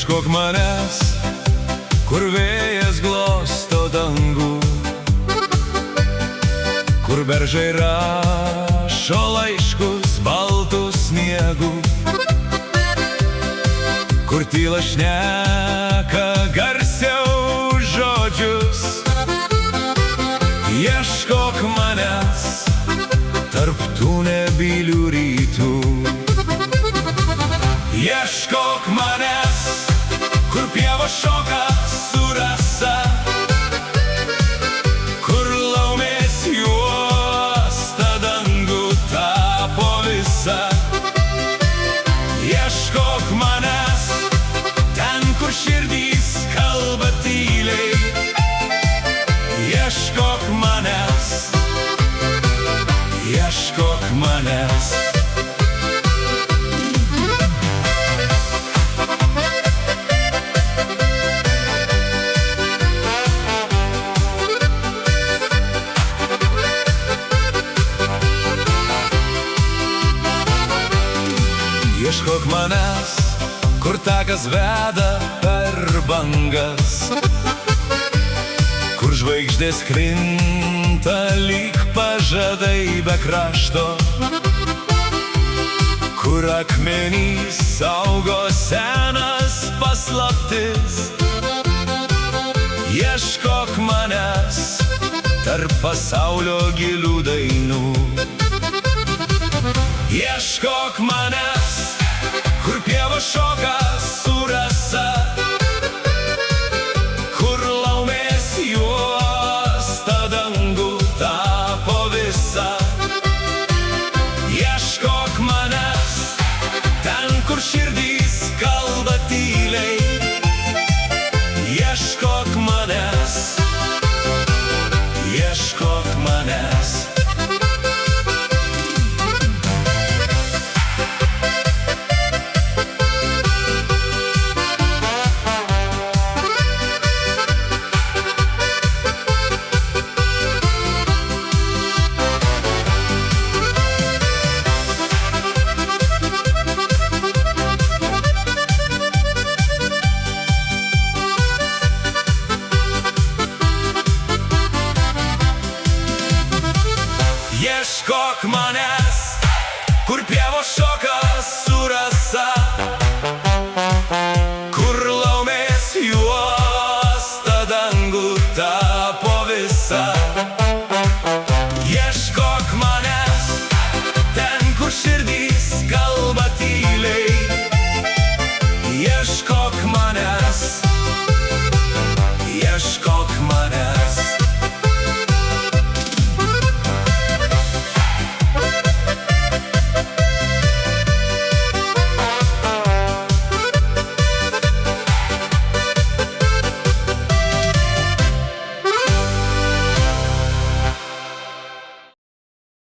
Ieškok manęs, kur vėjas glosto dangų, kur beržai rašo laiškus baltų sniegų, kur tyla šneka garsiau žodžius. Ieškok manęs tarp tų nebylių rytų. Ieškok manęs, kur pieva šoka su rasa, kur laumės juosta dangų tapo visa. Ieškok manęs ten, kur širdys kalba tyliai. Ieškok manęs, ieškok manęs. Ieškok manęs, kur takas veda per bangas, kur žvaigždės krinta lyg pažadai be krašto, kur akmenys saugo senas paslaptis. Ieškok manęs tarp pasaulio gilių dainų. Ieškok manęs, kur pieva šoka su